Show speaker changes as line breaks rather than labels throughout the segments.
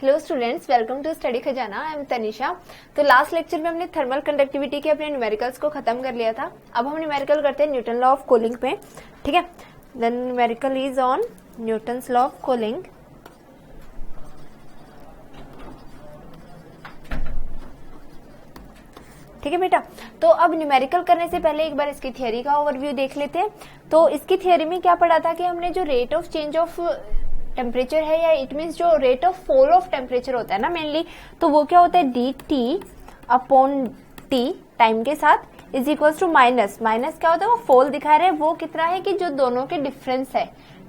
Hello students, welcome to study Khazana. I am Tanisha. तो last lecture में हमने थर्मल कंडक्टिविटी के अपने न्यूमेरिकल्स को खत्म कर लिया था। अब हम न्यूमेरिकल करते हैं न्यूटन लॉ ऑफ कूलिंग पे। ठीक है, the numerical is on Newton's law of cooling. ठीक है बेटा, तो अब न्यूमेरिकल करने से पहले एक बार इसकी थियरी का ओवरव्यू देख लेते हैं। तो इसकी थियरी में क्या पढ़ा था कि हमने जो rate of change of temperature है, या इट मीन्स जो rate of fall of temperature होता है ना मेनली, तो वो क्या होता है D T upon T time के साथ इज इक्वल टू माइनस क्या होता है, वो फॉल दिखा रहे हैं, वो कितना है कि जो दोनों के डिफरेंस है।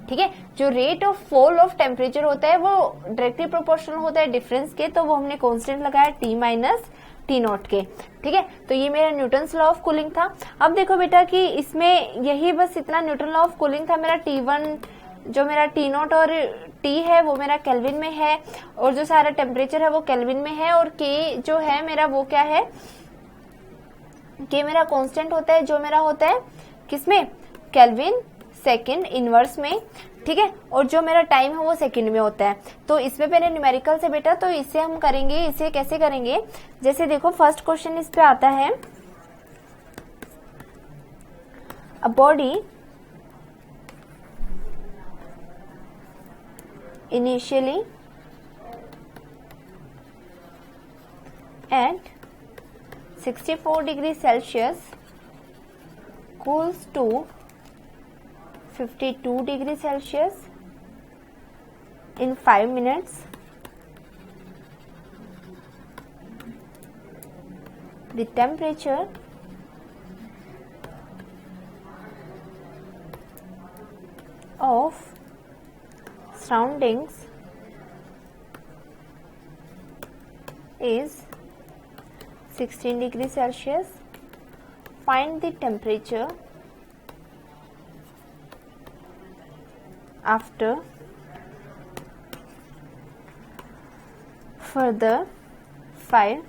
ठीक है, जो rate of fall of temperature होता है वो डायरेक्टली प्रोपोर्शनल होता है डिफरेंस के, तो वो हमने कांस्टेंट लगाया टी माइनस टी नॉट के। ठीक है, तो ये मेरा न्यूटन्स लॉ ऑफ कूलिंग था। अब देखो बेटा कि इसमें यही बस इतना न्यूटन लॉ ऑफ कूलिंग था। मेरा T1 जो मेरा टी नॉट और टी है वो मेरा केल्विन में है, और जो सारा टेम्परेचर है वो केल्विन में है, और के जो है मेरा वो क्या है, के मेरा कांस्टेंट होता है जो मेरा होता है किसमें, केल्विन सेकंड इनवर्स में। ठीक है, और जो मेरा टाइम है वो सेकंड में होता है। तो इसमें पहले न्यूमेरिकल से बेटा, तो इससे हम करेंगे, इसे कैसे करेंगे, जैसे देखो फर्स्ट क्वेश्चन इस पे आता है, a body initially at 64 degrees Celsius cools to 52 degrees Celsius in 5 minutes. The temperature of surroundings is 16 degrees Celsius. Find the temperature after further 5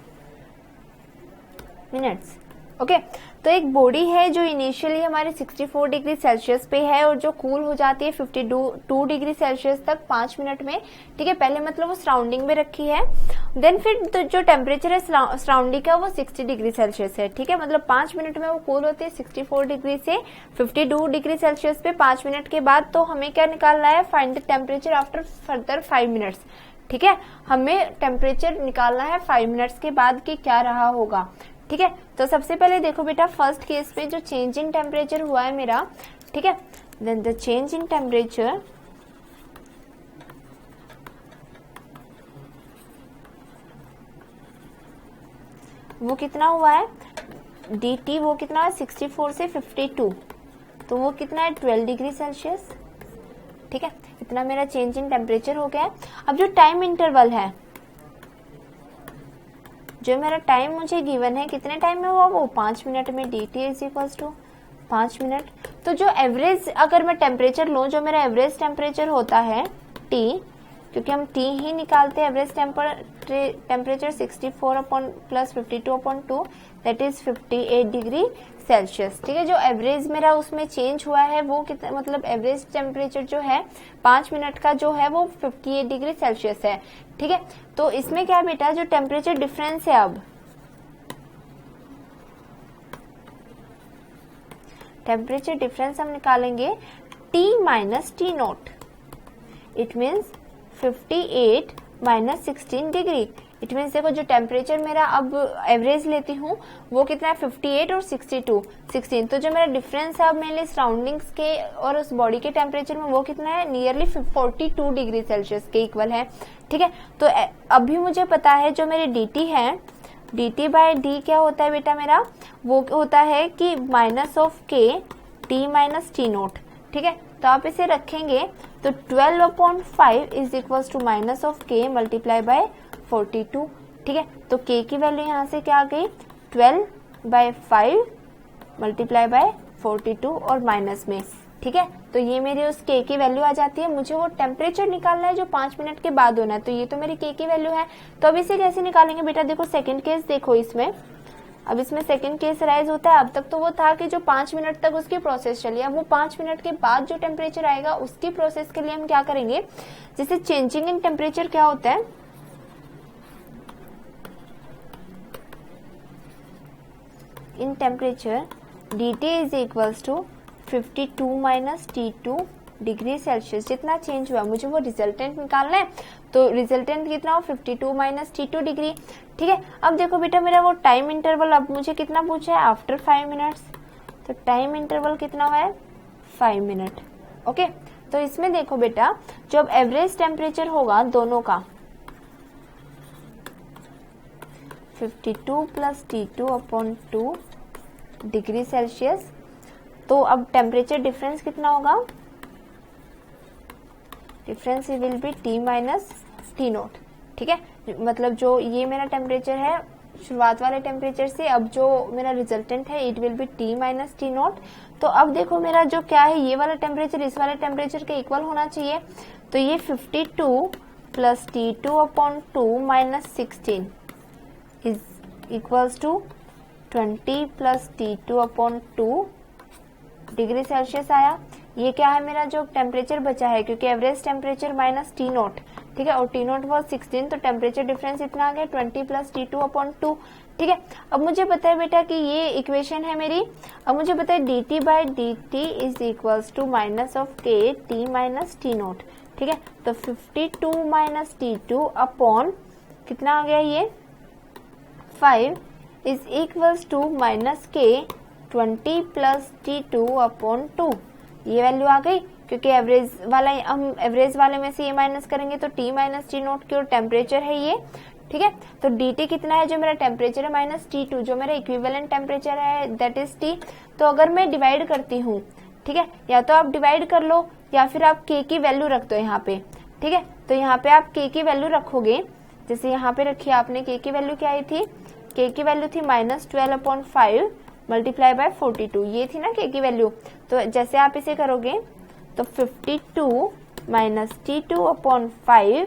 minutes. Okay, तो एक बॉडी है जो इनिशियली हमारे 64 डिग्री सेल्सियस पे है और जो कूल हो जाती है 52 डिग्री सेल्सियस तक 5 मिनट में। ठीक है, पहले मतलब वो सराउंडिंग में रखी है, देन फिर तो जो टेम्परेचर है सराउंडिंग का वो 60 डिग्री सेल्सियस है। ठीक है, मतलब 5 मिनट में वो कूल होती है 64 डिग्री से 52 डिग्री सेल्सियस पे 5 मिनट के बाद। तो हमें क्या निकालना है, find the temperature after further 5 minutes. ठीक है, हमें टेम्परेचर निकालना है 5 मिनट्स के बाद कि क्या रहा होगा। ठीक है, तो सबसे पहले देखो बेटा फर्स्ट केस पे जो चेंज इन टेम्परेचर हुआ है मेरा, ठीक है, then the change in temperature वो कितना हुआ है, dt वो कितना है 64 से 52, तो वो कितना है 12 डिग्री सेल्सियस। ठीक है, इतना मेरा चेंज इन टेम्परेचर हो गया है। अब जो टाइम इंटरवल है, जो मेरा टाइम मुझे गिवन है कितने टाइम में हुआ, वो 5 मिनट में, dt is equals to 5 minute. तो जो एवरेज अगर मैं टेम्परेचर लूं, जो मेरा एवरेज टेम्परेचर होता है T, क्योंकि हम T ही निकालते हैं, average temperature 64 upon plus 52 upon 2 that is 58 degree Celsius. ठीक है, जो एवरेज मेरा उसमें चेंज हुआ है वो कितना, मतलब एवरेज टेम्परेचर जो है 5 मिनट का जो है वो 58 डिग्री सेल्सियस है। ठीक है, तो इसमें क्या बेटा, जो टेम्परेचर डिफरेंस है, अब टेम्परेचर डिफरेंस हम निकालेंगे T minus T not, it means 58 minus 16 degree. It means देखो जो टेम्परेचर मेरा अब एवरेज लेती हूँ वो कितना है 58 और 16, तो जो मेरा डिफरेंस है अब मेरे सराउंडिंग्स के और उस बॉडी के टेम्परेचर में वो कितना है, नियरली 42 डिग्री सेल्सियस के इक्वल है। ठीक है, तो अभी मुझे पता है जो मेरे dt है, dt बाय डी क्या होता है बेटा मेरा, वो होता है कि minus of k T minus T naught. ठीक है, तो आप इसे रखेंगे तो 12/5 is equal to minus of k multiply by 42। ठीक है, तो k की वैल्यू यहाँ से क्या आ गई, 12/5 मल्टीप्लाई बाय 42 और माइनस में। ठीक है, तो ये मेरी उस k की वैल्यू आ जाती है। मुझे वो टेम्परेचर निकालना है जो 5 मिनट के बाद होना है, तो ये तो मेरी k की वैल्यू है। तो अब इसे कैसे निकालेंगे बेटा, देखो सेकंड केस देखो इसमें, अब इसमें सेकंड केस राइज होता है। अब तक तो वो था कि जो 5 मिनट तक उसकी प्रोसेस चली, अब वो 5 मिनट के बाद जो टेम्परेचर आएगा उसकी प्रोसेस के लिए हम क्या करेंगे, जैसे चेंजिंग इन टेम्परेचर क्या होता है, in temperature dt is equals to 52 minus T2 degree Celsius. जितना चेंज हुआ मुझे वो रिजल्टेंट निकालना है, तो रिजल्टेंट कितना हो 52 माइनस T2 डिग्री। ठीक है, अब देखो बेटा मेरा वो टाइम इंटरवल अब मुझे कितना पूछा है, आफ्टर 5 मिनट्स, तो टाइम इंटरवल कितना हुआ है 5 मिनट। ओके, तो इसमें देखो बेटा जो अब एवरेज टेम्परेचर होगा दोनों का 52 plus T2 upon 2 degree Celsius, तो अब टेम्परेचर डिफरेंस कितना होगा, difference will be T minus T naught. ठीक है, मतलब जो ये मेरा टेम्परेचर है शुरुआत वाले टेम्परेचर से, अब जो मेरा रिजल्टेंट है it will be T minus T note. तो अब देखो मेरा जो क्या है, ये वाला टेम्परेचर इस वाले टेम्परेचर के इक्वल होना चाहिए, तो ये 52 plus T2 upon 2 minus 16 is equals to 20 plus T2 upon 2 degree Celsius आया। ये क्या है मेरा जो टेम्परेचर बचा है, क्योंकि average temperature minus T naught, ठीक है, और T नोट वॉज 16, तो टेम्परेचर डिफरेंस इतना आ गया 20 प्लस T2 अपॉन 2। ठीक है, अब मुझे पता है बेटा कि ये इक्वेशन है मेरी। अब मुझे पता है dt by dt is equals to minus of k T minus T naught. ठीक है, तो 52 माइनस T2 अपॉन कितना आ गया ये 5 is equals to minus k 20 plus T2 upon 2। ये वैल्यू आ गई, क्योंकि एवरेज वाला हम एवरेज वाले में से ये माइनस करेंगे तो T माइनस T नोट की और टेम्परेचर है ये। ठीक है, तो dt कितना है जो मेरा टेम्परेचर है माइनस T2 जो मेरा इक्विवेलेंट टेम्परेचर है दैट इज T। तो अगर मैं डिवाइड करती हूँ, ठीक है, या तो आप डिवाइड कर लो या फिर आप k की वैल्यू रख दो यहाँ पे। ठीक है, तो यहाँ पे आप k की वैल्यू रखोगे, जैसे यहाँ पे रखी आपने, k की वैल्यू क्या आई थी, k की वैल्यू थी माइनस 12 अपॉन 5 मल्टीप्लाई बाय 42, ये थी ना k की वैल्यू। तो जैसे आप इसे करोगे तो 52 minus T2 upon 5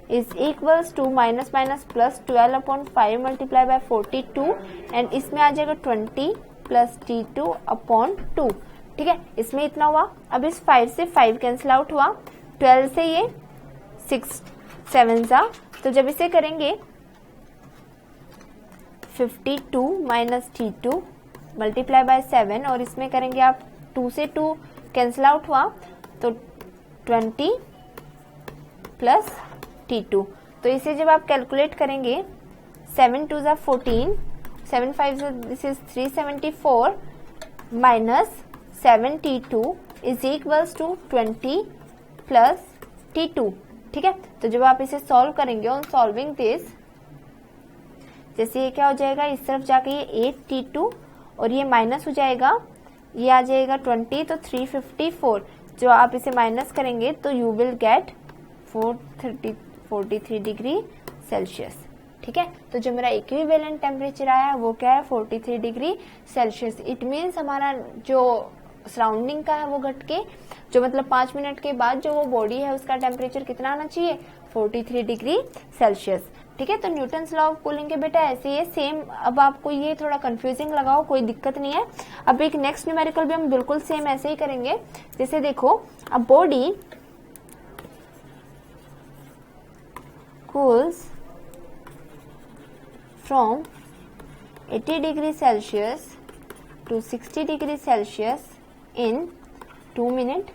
is equals to minus minus plus 12 upon 5 multiply by 42 and इसमें आ जाएगा 20 प्लस T2 अपॉन 2। ठीक है, इसमें इतना हुआ। अब इस 5 से 5 कैंसिल आउट हुआ, 12 से ये 6 7 सा, तो जब इसे करेंगे 52 माइनस T2 मल्टीप्लाई बाय 7 और इसमें करेंगे आप 2 से 2 कैंसिल आउट हुआ, तो 20 प्लस T2। तो इसे जब आप कैलकुलेट करेंगे 7 2 ज़ा 14, 7 5 this is 374 minus 7 T2 is equals to 20 plus T2। ठीक है, तो जब आप इसे सॉल्व करेंगे ऑन सॉल्विंग दिस, जैसे ये क्या हो जाएगा, इस तरफ जाके ये 8 T2 और ये माइनस हो जाएगा, ये आ जाएगा 20, तो 354। जो आप इसे माइनस करेंगे तो you will get 43 degree Celsius. ठीक है, तो जो मेरा इक्विवेलेंट टेम्परेचर आया वो क्या है 43 डिग्री सेल्सियस। इट मीन्स हमारा जो सराउंडिंग का है वो घट के, जो मतलब 5 मिनट के बाद जो वो बॉडी है उसका टेम्परेचर कितना आना चाहिए 43 डिग्री सेल्सियस। ठीक है, तो न्यूटन्स लॉ ऑफ कूलिंग के बेटा ऐसे ही सेम। अब आपको ये थोड़ा कंफ्यूजिंग लगाओ, कोई दिक्कत नहीं है। अब एक नेक्स्ट न्यूमेरिकल भी हम बिल्कुल सेम ऐसे ही करेंगे। जैसे देखो, अब body cools from 80 degree Celsius to 60 degree Celsius in 2 minutes.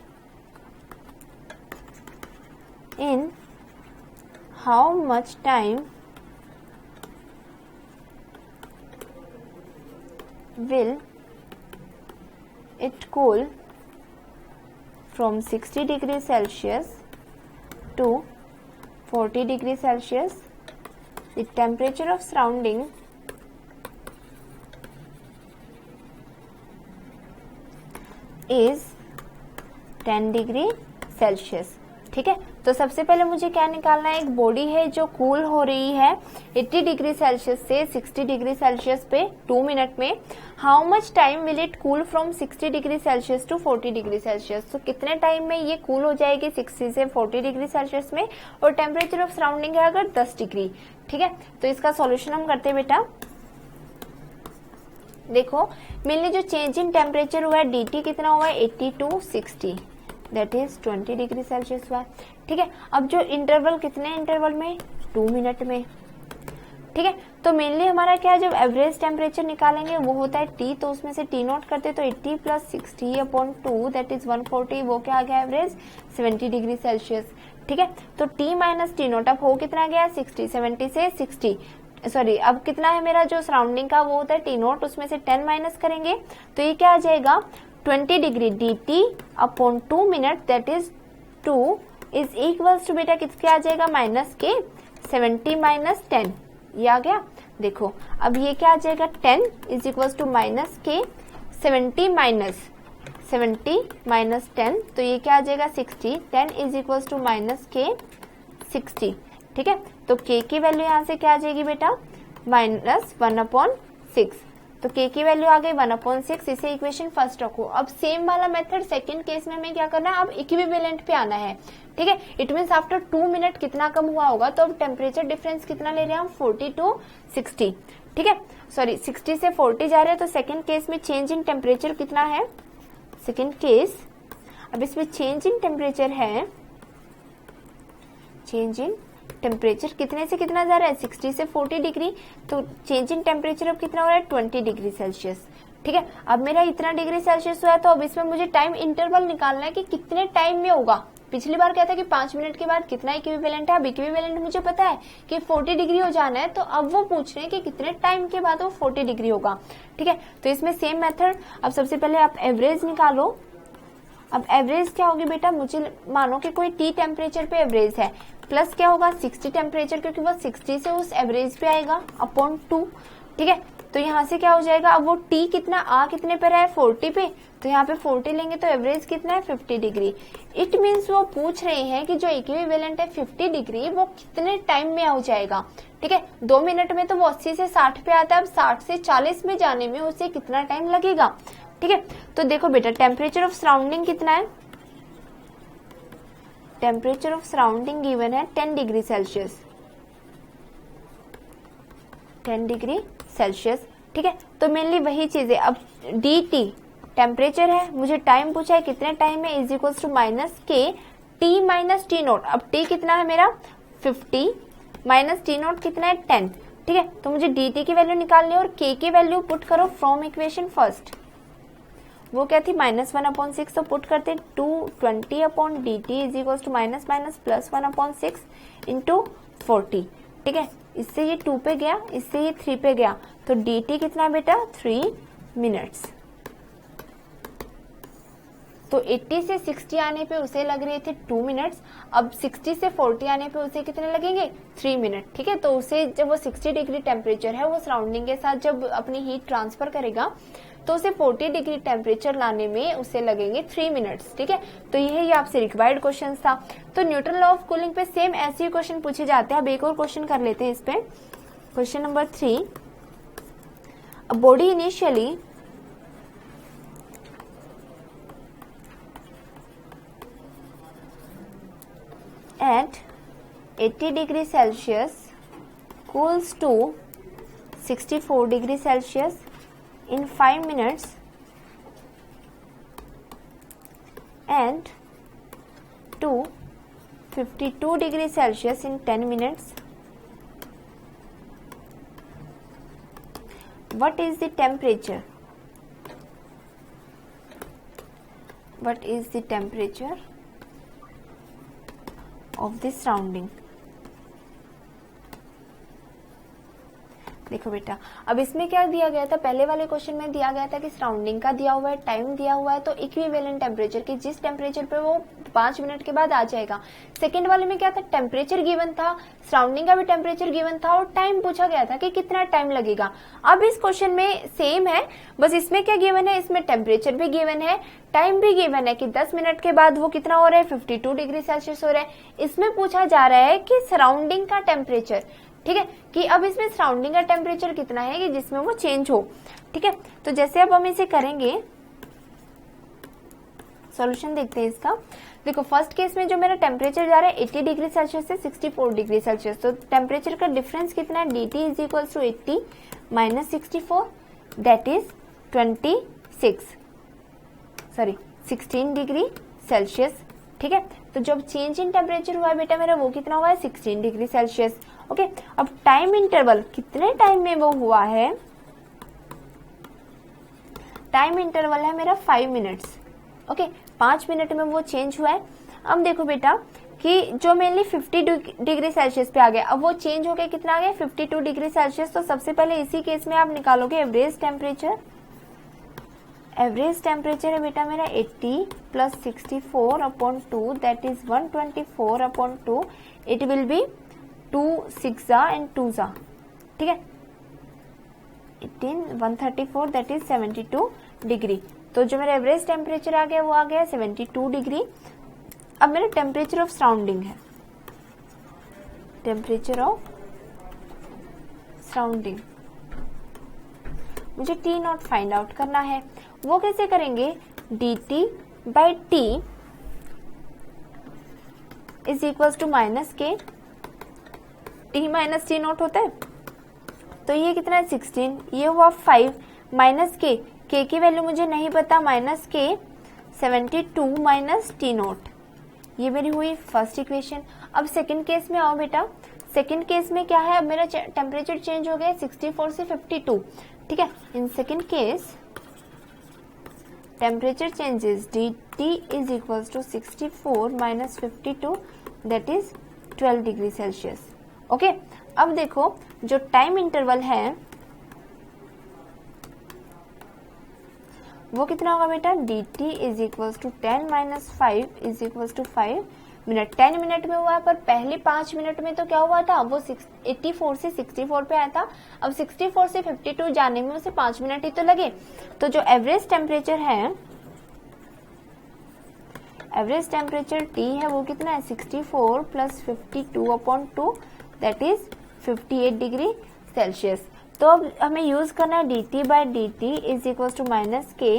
In how much time will it cool from 60 degree Celsius to 40 degree Celsius? The temperature of surrounding is 10 degree Celsius. ठीक है, तो सबसे पहले मुझे क्या निकालना है, एक बॉडी है जो कूल हो रही है 80 डिग्री सेल्सियस से 60 डिग्री सेल्सियस पे 2 मिनट में। How much time will it cool from 60 degree Celsius to 40 degree Celsius? तो कितने टाइम में ये कूल हो जाएगी 60 से 40 डिग्री सेल्सियस में, और टेम्परेचर ऑफ सराउंडिंग है अगर 10 डिग्री। ठीक है, तो इसका सॉल्यूशन हम करते हैं बेटा। देखो, मेनली जो चेंज इन टेम्परेचर हुआ है dt कितना हुआ है 80 to 60, that is 20 degree Celsius हुआ है। ठीक है, अब जो इंटरवल कितने इंटरवल में 2 मिनट में, ठीक है। तो मेनली हमारा क्या है, जब एवरेज टेम्परेचर निकालेंगे वो होता है T, तो उसमें से T नोट करते तो 80 प्लस 60/2 दैट इज 140, वो क्या आ गया एवरेज 70 डिग्री सेल्सियस। ठीक है, तो T माइनस T नोट अब हो कितना गया 60, 70 से 60 सॉरी अब कितना है मेरा जो सराउंडिंग का वो होता है T नोट, उसमें से 10 माइनस करेंगे तो ये क्या आ जाएगा 20 degree dt/2 minute that is 2 is equals to बेटा किसके आ जाएगा माइनस के 70 माइनस 10, ये आ गया। देखो अब ये क्या आ जाएगा 10 is equals to minus k 70 minus 10, तो ये क्या आ जाएगा 60, 10 इज इक्वल्स टू माइनस के 60। ठीक है, तो k की वैल्यू यहाँ से क्या आ जाएगी बेटा माइनस 1/6, तो k की वैल्यू आ गई 1/6, इसे इक्वेशन फर्स्ट रखो। अब सेम वाला मेथड सेकंड केस में हमें क्या करना है, अब इक्विवेलेंट पे आना है। ठीक है, इट मीन्स आफ्टर 2 मिनट कितना कम हुआ होगा, तो अब टेम्परेचर डिफरेंस कितना ले रहे हैं हम 40 to 60। ठीक है, सॉरी 60 से 40 जा रहे हैं, तो सेकंड केस में चेंज इन टेम्परेचर कितना है, सेकंड केस अब इसमें चेंज इन टेम्परेचर है, चेंज इन टेम्परेचर कितने से कितना जा रहा है 60 से 40 डिग्री, तो चेंज इन टेम्परेचर अब कितना हो रहा है 20 डिग्री सेल्सियस। ठीक है, अब मेरा इतना डिग्री सेल्सियस हुआ है, तो अब इसमें मुझे टाइम इंटरवल निकालना है कि कितने टाइम में होगा। पिछली बार क्या था कि 5 मिनट के बाद कितना इक्विवेलेंट है, अब इक्विवेलेंट मुझे पता है कि 40 डिग्री हो जाना है, तो अब वो पूछ रहे हैं कि कितने टाइम के बाद वो 40 डिग्री होगा। ठीक है, तो इसमें सेम मेथड, अब सबसे पहले आप एवरेज निकालो। अब एवरेज क्या होगी बेटा, मुझे मानो कि कोई T टेम्परेचर पे एवरेज है, प्लस क्या होगा 60 टेम्परेचर, क्योंकि वो 60 से उस एवरेज पे आएगा अपॉन 2। ठीक है, तो यहाँ से क्या हो जाएगा, अब वो T कितना आ कितने पर है 40 पे, तो यहाँ पे 40 लेंगे तो एवरेज कितना है 50 डिग्री। इट मीन्स वो पूछ रहे हैं कि जो इक्विवेलेंट है 50 डिग्री वो कितने टाइम में हो जाएगा। ठीक है, 2 मिनट में तो वो 80 से 60 पे आता है, अब 60 से 40 में जाने में उसे कितना टाइम लगेगा। ठीक है, तो देखो बेटा टेम्परेचर ऑफ सराउंडिंग कितना है, टेम्परेचर ऑफ सराउंडिंग गिवन है 10 डिग्री सेल्सियस, 10 डिग्री सेल्सियस। ठीक है, तो मेनली वही चीज है। अब dt टेम्परेचर है, मुझे टाइम पूछा है कितने टाइम में, इज इक्वल्स टू माइनस के T माइनस T नोट। अब T कितना है मेरा 50 माइनस T नोट कितना है 10। ठीक है, तो मुझे dt की वैल्यू निकालनी है और k की वैल्यू पुट करो फ्रॉम इक्वेशन फर्स्ट, वो क्या थी -1/6, तो पुट करते 220/dt is equals to minus minus plus 1/6 into 40। ठीक है, इससे ये 2 पे गया, इससे ये 3 पे गया, तो dt कितना है बेटा 3 मिनट्स। तो 80 से 60 आने पे उसे लग रहे थे 2 मिनट्स, अब 60 से 40 आने पे उसे कितने लगेंगे 3 मिनट। ठीक है, तो उसे जब वो 60 डिग्री टेम्परेचर है वो सराउंडिंग के साथ जब अपनी हीट ट्रांसफर करेगा तो उसे 40 डिग्री टेम्परेचर लाने में उसे लगेंगे 3 मिनट्स। ठीक है, तो यही आपसे रिक्वायर्ड क्वेश्चन था। तो न्यूटन लॉ ऑफ कूलिंग पे सेम ऐसे ही क्वेश्चन पूछे जाते हैं। अब एक और क्वेश्चन कर लेते हैं इस पे, question number 3। A body initially at 80 degree Celsius cools to 64 degree Celsius in 5 minutes and to 52 degree Celsius in 10 minutes. What is the temperature? What is the temperature of this surrounding? देखो बेटा, अब इसमें क्या दिया गया था, पहले वाले क्वेश्चन में दिया गया था कि सराउंडिंग का दिया हुआ है, टाइम दिया हुआ है, तो इक्विवेलेंट टेम्परेचर की जिस टेम्परेचर पे वो 5 मिनट के बाद आ जाएगा। सेकंड वाले में क्या था, टेम्परेचर गिवन था, सराउंडिंग का भी टेम्परेचर गिवन था और टाइम पूछा गया था कि कितना टाइम लगेगा। अब इस क्वेश्चन में सेम है, बस इसमें क्या गिवन है, इसमें टेम्परेचर भी गिवन है, टाइम भी गिवन है कि 10 मिनट के बाद वो कितना हो रहा है 52 डिग्री सेल्सियस हो रहा है। इसमें पूछा जा रहा है कि सराउंडिंग का टेम्परेचर। ठीक है, कि अब इसमें सराउंडिंग का टेम्परेचर कितना है कि जिसमें वो चेंज हो। ठीक है, तो जैसे अब हम इसे करेंगे, सॉल्यूशन देखते हैं इसका। देखो फर्स्ट केस में जो मेरा टेम्परेचर जा रहा है 80 डिग्री सेल्सियस से 64 डिग्री सेल्सियस, तो टेम्परेचर का डिफरेंस कितना है, dt is equal to 80 minus 64 that is 16 degree Celsius. ठीक है, तो जब चेंज इन टेम्परेचर हुआ है बेटा मेरा वो कितना हुआ है 16 डिग्री सेल्सियस। ओके, अब टाइम इंटरवल कितने टाइम में वो हुआ है, टाइम इंटरवल है मेरा 5 मिनट्स। ओके, 5 मिनट में वो चेंज हुआ है। अब देखो बेटा कि जो मेनली 50 डिग्री सेल्सियस पे आ गया, अब वो चेंज हो गया कितना आ गया 52 डिग्री सेल्सियस। तो सबसे पहले इसी केस में आप निकालोगे एवरेज टेम्परेचर। एवरेज टेम्परेचर है बेटा मेरा 80 plus 64/2 that is 124/2। It will be 2 6 and 2 जा, ठीक है, 18 134 दैट इज 72 डिग्री। तो जो मेरा एवरेज टेम्परेचर आ गया वो आ गया 72 डिग्री। अब मेरा टेम्परेचर ऑफ सराउंडिंग है, टेम्परेचर ऑफ सराउंडिंग, मुझे टी नॉट फाइंड आउट करना है। वो कैसे करेंगे, dt by T is equal to minus k, T minus T naught होता है, तो ये कितना है 16, ये हुआ 5 माइनस के की वैल्यू मुझे नहीं पता, माइनस के 72 माइनस टी नॉट, ये मेरी हुई फर्स्ट इक्वेशन। अब सेकंड केस में आओ बेटा, सेकंड केस में क्या है, अब मेरा टेम्परेचर चेंज हो गया 64 से 52, ठीक है। In second case temperature changes dt is equal to 64 minus 52 that is 12 degree Celsius. Okay, अब देखो जो टाइम इंटरवल है वो कितना होगा बेटा, dt is equal to 10 minus 5 is equal to 5 minute. 10 minute में हुआ है, पर पहले 5 मिनट में तो क्या हुआ था, वो 84 से 64 पे आया था। अब 64 से 52 जाने में उसे 5 मिनट ही तो लगे। तो जो एवरेज टेम्परेचर है, एवरेज टेम्परेचर T है वो कितना है 64 plus 52/2 that is 58 degree Celsius. तो अब हमें यूज करना है dt by dt is equal to minus k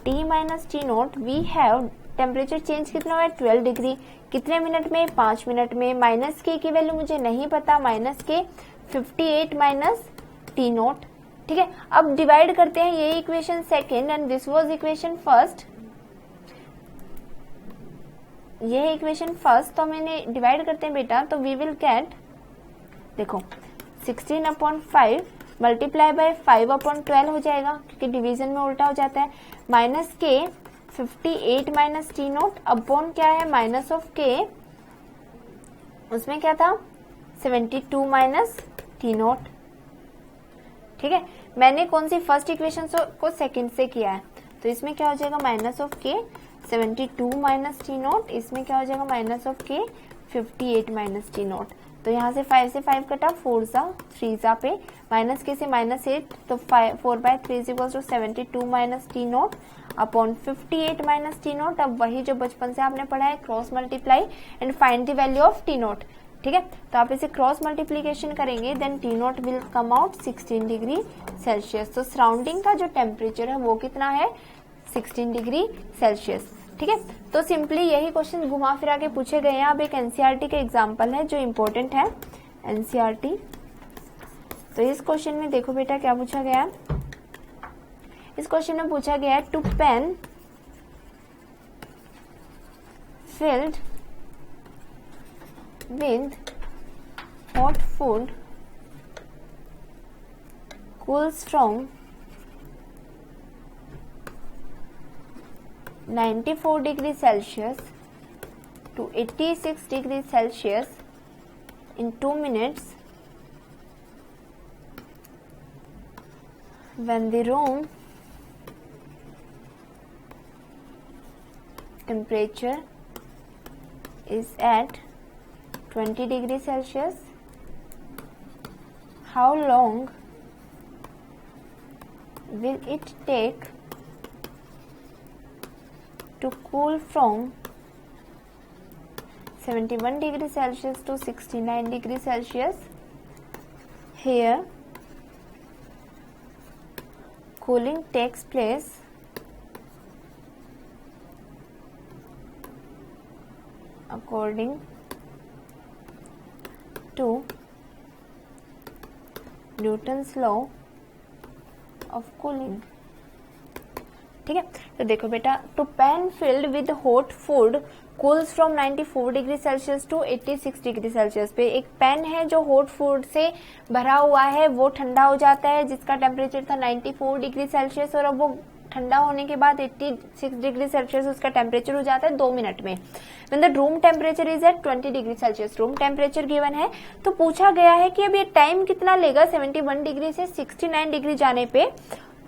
T minus T naught. We have temperature change कितना हुआ है 12 डिग्री, कितने मिनट में, 5 मिनट में। माइनस के की वैल्यू मुझे नहीं पता, माइनस के 58 माइनस टी नोट, ठीक है। अब डिवाइड करते हैं, ये equation second and this was equation first, ये इक्वेशन फर्स्ट, तो मैंने डिवाइड करते हैं बेटा, तो वी विल गेट, देखो 16/5 मल्टीप्लाई बाय 5/12 हो जाएगा, क्योंकि डिवीजन में उल्टा हो जाता है। माइनस के 58 माइनस टी नोट अपॉन क्या है माइनस ऑफ के, उसमें क्या था 72 माइनस टी नोट, ठीक है। मैंने कौन सी फर्स्ट इक्वेशन को सेकंड से किया है, तो इसमें क्या हो जाएगा माइनस ऑफ के 72 माइनस टी नोट, इसमें क्या हो जाएगा माइनस ऑफ के 58 माइनस टी नोट। तो यहाँ से 5 से 5 कटा, 4 जा 3 जा पे, माइनस के से माइनस 8, तो 4/3 is equal to 72 minus T naught upon 58 minus T naught. अब वही जो बचपन से आपने पढ़ा है, cross multiply and find the value of T naught, ठीक है। तो आप इसे क्रॉस मल्टीप्लीकेशन करेंगे, then T naught will come out 16 degree Celsius. तो सराउंडिंग का जो टेम्परेचर है वो कितना है 16 डिग्री सेल्सियस, ठीक है। तो सिंपली यही क्वेश्चन घुमा फिरा के पूछे गए हैं। अब एक एनसीईआरटी का एग्जांपल है जो इम्पोर्टेंट है, एनसीईआरटी। तो इस क्वेश्चन में देखो बेटा क्या पूछा गया है, इस क्वेश्चन में पूछा गया है two pan filled with hot food cools from 94 degrees Celsius to 86 degrees Celsius in 2 minutes when the room temperature is at 20 degrees Celsius. How long will it take to cool from 71 degrees Celsius to 69 degrees Celsius? Here, cooling takes place according to Newton's law of cooling. ठीक है। तो देखो बेटा, two pan filled with hot food cools from 94 degree Celsius to 86 degree Celsius पे एक pen है जो hot food से भरा हुआ है, वो ठंडा हो जाता है जिसका टेम्परेचर था 94 डिग्री सेल्सियस और अब वो ठंडा होने के बाद 86 डिग्री सेल्सियस उसका टेम्परेचर हो जाता है 2 मिनट में। When the room temperature is at 20 degree Celsius, room temperature given है, तो पूछा गया है कि अब ये टाइम कितना लेगा 71 डिग्री से 69 डिग्री जाने पे।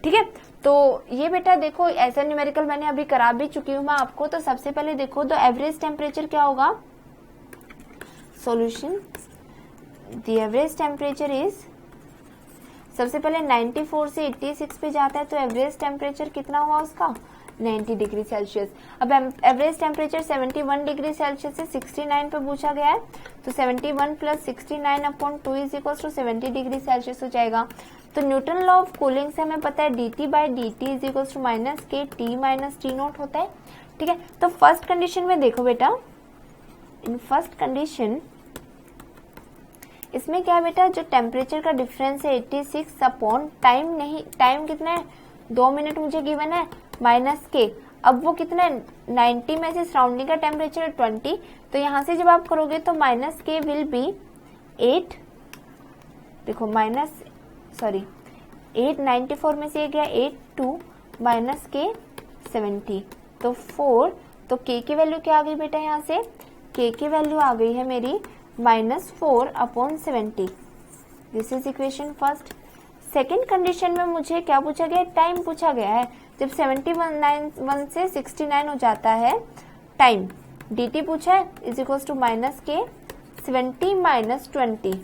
ठीक है, तो ये बेटा देखो ऐसा न्यूमेरिकल मैंने अभी करा भी चुकी हूँ मैं आपको। तो सबसे पहले देखो द एवरेज टेम्परेचर क्या होगा, solution the average temperature is, सबसे पहले 94 से 86 पे जाता है तो एवरेज टेम्परेचर कितना हुआ उसका 90 डिग्री सेल्सियस। अब एवरेज टेम्परेचर 71 डिग्री सेल्सियस से 69 पे पूछा गया है, तो 71 plus 69 upon 2 is equal to 70 degree Celsius हो जाएगा। तो न्यूटन लॉ ऑफ कूलिंग से हमें पता है dt by dt is equal to minus k T minus T naught होता है। ठीक है, तो फर्स्ट कंडीशन में देखो बेटा, इन फर्स्ट कंडीशन इसमें क्या है बेटा, जो टेम्परेचर का डिफरेंस है 86 अपॉन टाइम, नहीं टाइम कितना है 2 मिनट मुझे गिवन है, माइनस के, अब वो कितना है 90 में से सराउंडिंग का टेम्परेचर है 20, तो यहां से जब आप करोगे तो माइनस के विल बी 8, देखो माइनस 8 94 में से गया 8 2 माइनस के 70 तो 4, तो के की वैल्यू क्या आ गई बेटा, यहाँ से के की वैल्यू आ गई है मेरी -4 upon 70। This is equation first. Second condition में मुझे क्या पूछा गया, टाइम पूछा गया है। जब 71 से 69 हो जाता है टाइम, dt पूछा है is equal to minus k 70 minus 20,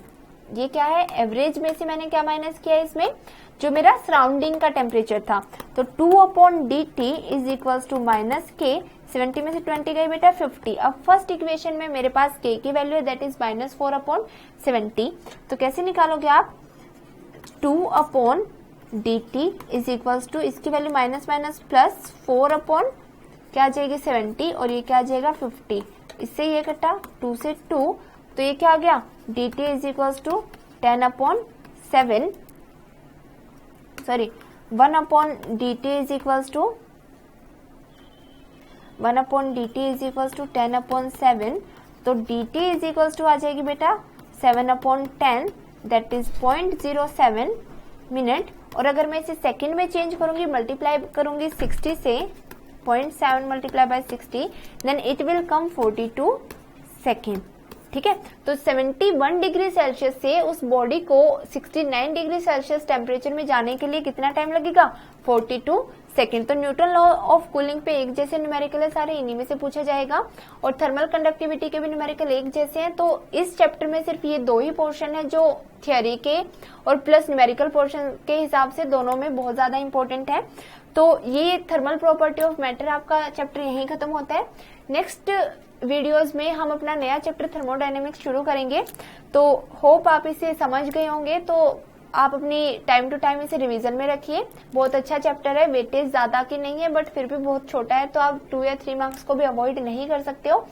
ये क्या है एवरेज में से मैंने क्या माइनस किया है इसमें, जो मेरा सराउंडिंग का टेम्परेचर था, तो 2 upon D T is equal to minus k 70 में से 20 गई बेटा 50। अब फर्स्ट इक्वेशन में मेरे पास k की वैल्यू है दैट इज -4 अपॉन 70, तो कैसे निकालोगे आप, 2 upon D T is equal to इसकी value minus minus plus 4 upon क्या आ जाएगी 70 और ये क्या आ जाएगा 50, इससे ये कटा 2 से 2, तो ये क्या आ गया d T is equal to 10 upon 7, sorry 1 upon D T is equal to 1 upon D T is equal to 10 upon 7, तो d T is equal to आ जाएगी बेटा 7 अपॉन 10 दैट इज 0.07 मिनट, और अगर मैं इसे सेकंड में चेंज करूंगी, मल्टीप्लाई करूंगी 60 से 0.7 multiply by 60 then it will come 42 second. ठीक है, तो 71 डिग्री सेल्सियस से उस बॉडी को 69 डिग्री सेल्सियस टेम्परेचर में जाने के लिए कितना टाइम लगेगा 42 सेकेंड। तो न्यूटन लॉ ऑफ कूलिंग पे एक जैसे न्यूमेरिकल है सारे, इन्हीं में से पूछा जाएगा, और थर्मल कंडक्टिविटी के भी न्यूमेरिकल एक जैसे हैं। तो इस चैप्टर में सिर्फ ये 2 ही पोर्शन है जो थियोरी के और प्लस न्यूमेरिकल पोर्शन के हिसाब से दोनों में बहुत ज्यादा इंपॉर्टेंट है। तो ये थर्मल प्रॉपर्टी ऑफ मैटर आपका चैप्टर यहीं खत्म होता है। नेक्स्ट वीडियोस में हम अपना नया चैप्टर थर्मोडायनेमिक्स शुरू करेंगे, तो होप आप इसे समझ गए होंगे। तो आप अपनी टाइम टू टाइम इसे रिवीजन में रखिए, बहुत अच्छा चैप्टर है, वेटेज ज्यादा की नहीं है बट फिर भी बहुत छोटा है, तो आप 2 या 3 मार्क्स को भी अवॉइड नहीं कर सकते हो।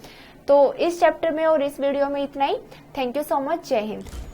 तो इस चैप्टर में और इस वीडियो में इतना ही। थैंक यू सो मच, जय हिंद।